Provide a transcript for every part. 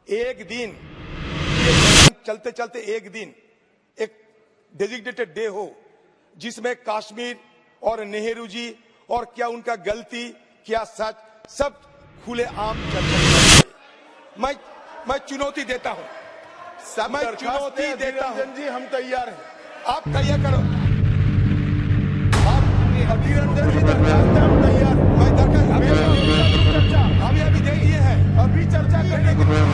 एक दिन चलते चलते एक दिन एक डेजिग्नेटेड डे हो जिसमें कश्मीर और नेहरू जी और क्या उनका गलती क्या सच सब खुले आम चर्चा। मैं चुनौती देता हूं, मैं चुनौती देता हूं जी, हम तैयार हैं। आप तैयार करो। अधीर रंजन जी दरखास्त है, हम तैयार हैं। मैं दरखास्त चर्चा अभी दे दिए हैं, अभी चर्चा करने के लिए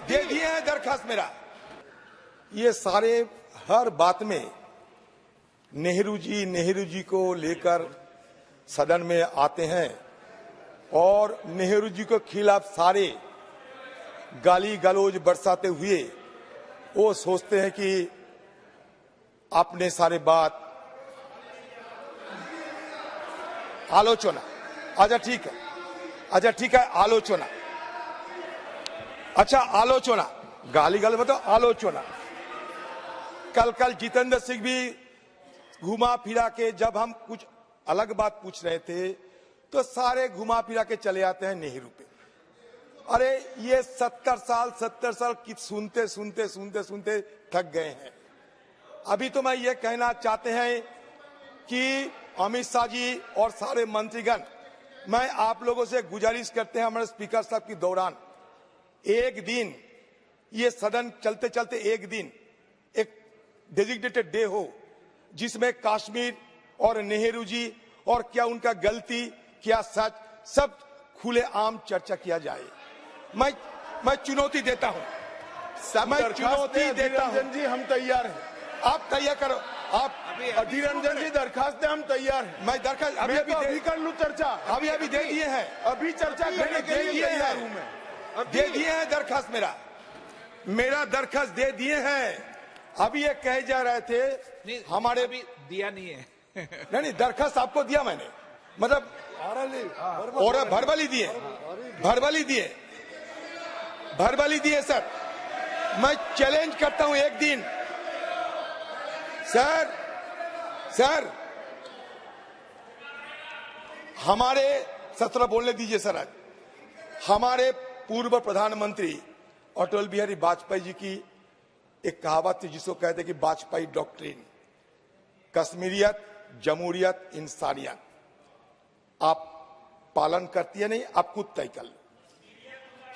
दे दिए हैं दरखास्त मेरा। ये सारे हर बात में नेहरू जी को लेकर सदन में आते हैं और नेहरू जी के खिलाफ सारे गाली गलौज बरसाते हुए वो सोचते हैं कि अपने सारे बात आलोचना, अच्छा ठीक है आलोचना, अच्छा आलोचना, गाली गलौज मतलब आलोचना। कल जितेंद्र सिंह भी घुमा फिरा के जब हम कुछ अलग बात पूछ रहे थे तो सारे घुमा फिरा के चले आते हैं नेहरू पे। अरे ये 70 साल की सुनते थक गए हैं। अभी तो मैं ये कहना चाहते हैं कि अमित शाह जी और सारे मंत्रीगण, मैं आप लोगों से गुजारिश करते हैं हमारे स्पीकर साहब के दौरान एक दिन ये सदन चलते चलते एक दिन एक डेजिग्नेटेड डे हो जिसमें कश्मीर और नेहरू जी और क्या उनका गलती क्या सच सब खुले आम चर्चा किया जाए। मैं चुनौती देता हूं, मैं चुनौती देता हूं जी, हम तैयार हैं। आप तैयार करो। आप अधीर रंजन जी दरखास्त है, हम तैयार हैं। मैं दरखास्त अभी कर लूं चर्चा, अभी दे दिए हैं, अभी चर्चा करने के लिए तैयार हूं मैं। दे दिए हैं दरखास्त मेरा दरखास्त दे दिए हैं। अभी ये कहे जा रहे थे हमारे अभी दिया नहीं है नहीं दरखास्त आपको दिया मैंने, मतलब और भरबली दिए सर। मैं चैलेंज करता हूं एक दिन सर हमारे 17 बोलने दीजिए सर। आज हमारे पूर्व प्रधानमंत्री अटल बिहारी वाजपेयी जी की एक कहावत थी जिसको कहते कि वाजपेयी डॉक्ट्रिन, कश्मीरियत, जमहूरियत, इंसानियत। आप पालन करती है नहीं, आप खुद तय कर लो।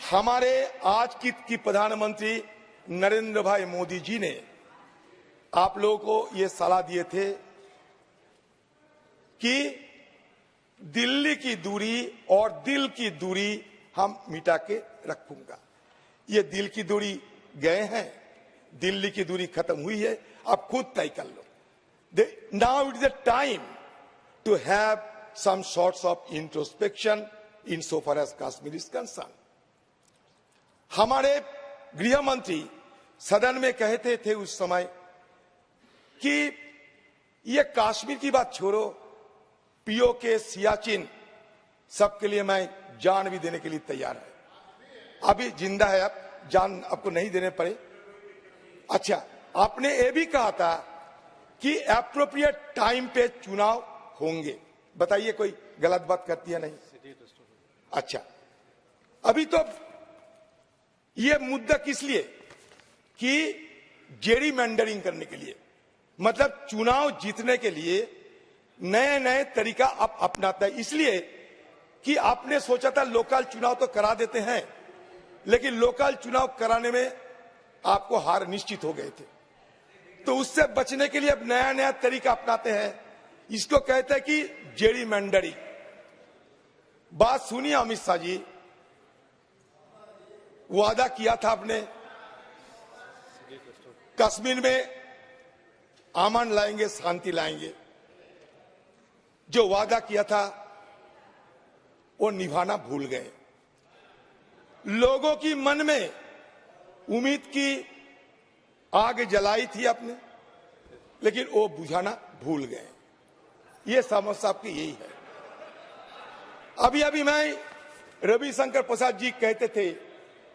हमारे आज की प्रधानमंत्री नरेंद्र भाई मोदी जी ने आप लोगों को ये सलाह दिए थे कि दिल्ली की दूरी और दिल की दूरी हम मिटा के रखूंगा। ये दिल की दूरी गए हैं, दिल्ली की दूरी खत्म हुई है, आप खुद तय कर लो। Now it is the time to have some sorts of introspection in so far as Kashmir is concern. हमारे गृह मंत्री सदन में कहते थे उस समय कि ये कश्मीर की बात छोड़ो, पीओके, सियाचिन सबके लिए मैं जान भी देने के लिए तैयार है। अभी जिंदा है, अब जान आपको नहीं देने पड़े। अच्छा, आपने ये भी कहा था कि एप्रोप्रिएट टाइम पे चुनाव होंगे। बताइए कोई गलत बात करती है नहीं? अच्छा, अभी तो ये मुद्दा किस लिए कि जेरीमैंडरिंग करने के लिए, मतलब चुनाव जीतने के लिए नए तरीका आप अपनाता है। इसलिए कि आपने सोचा था लोकल चुनाव तो करा देते हैं, लेकिन लोकल चुनाव कराने में आपको हार निश्चित हो गए थे, तो उससे बचने के लिए अब नया तरीका अपनाते हैं। इसको कहते हैं कि जेरीमैंडरिंग। बात सुनिए अमित शाह जी, वादा किया था आपने कश्मीर में अमन लाएंगे, शांति लाएंगे। जो वादा किया था वो निभाना भूल गए। लोगों की मन में उम्मीद की आग जलाई थी आपने, लेकिन वो बुझाना भूल गए। ये समस्या आपकी यही है। अभी मैं रविशंकर प्रसाद जी कहते थे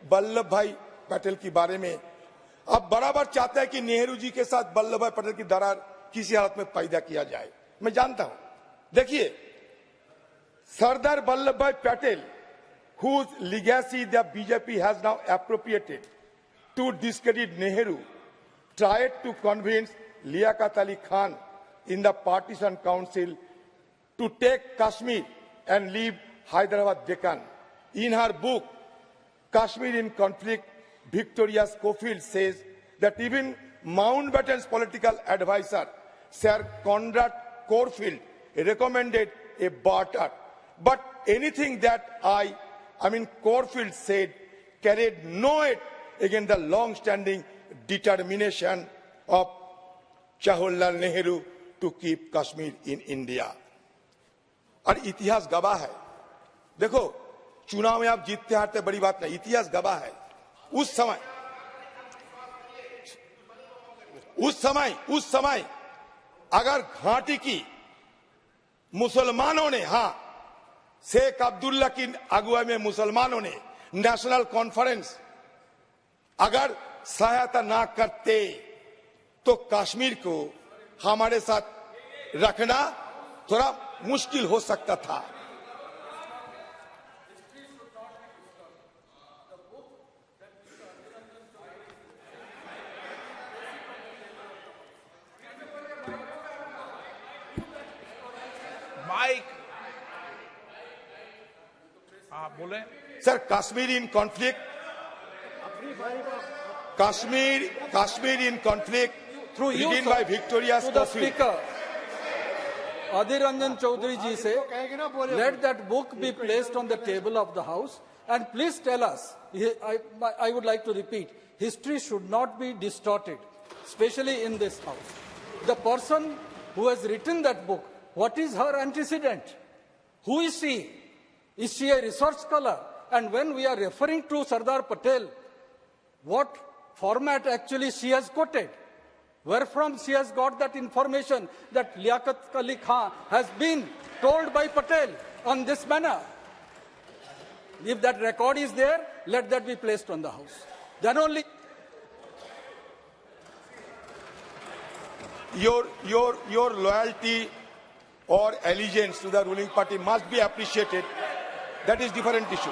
वल्लभ भाई पटेल के बारे में, अब बराबर चाहते हैं कि नेहरू जी के साथ वल्लभ भाई पटेल की दरार किसी हालत में पैदा किया जाए। मैं जानता हूं, देखिए सरदार वल्लभ भाई Patel whose legacy the BJP has now appropriated to discredit Nehru, tried to convince Liaquat Ali Khan in the partition council to take Kashmir and leave Hyderabad Deccan. In her book, Kashmir in Conflict, Victoria Schofield says that even Mountbatten's political advisor, Sir Conrad Corfield, recommended a barter. But anything that Corfield said carried no weight against the long-standing determination of Jawaharlal Nehru to keep Kashmir in India. और इतिहास गवाह है. देखो, चुनाव में आप जीतते हारते बड़ी बात नहीं, इतिहास गवाह है. उस समय अगर घाटी की मुसलमानों ने, शेख अब्दुल्ला की अगुवाई में मुसलमानों ने नेशनल कॉन्फ्रेंस अगर सहायता ना करते तो कश्मीर को हमारे साथ रखना थोड़ा मुश्किल हो सकता था. माइक बोले sir, Kashmir in conflict, Kashmir in conflict, through you, written sir, by Victoria to the Schofield. speaker. Adhir Ranjan Chaudhary ji say, let that book be placed on the table of the House and please tell us, I would like to repeat, history should not be distorted, especially in this House. The person who has written that book, what is her antecedent? Who is she? Is she a research scholar? And when we are referring to Sardar Patel, what format actually she has quoted? Where from she has got that information that Liaquat Ali Khan has been told by Patel on this manner? If that record is there, let that be placed on the House. Then only. Your loyalty or allegiance to the ruling party must be appreciated. That is different issue.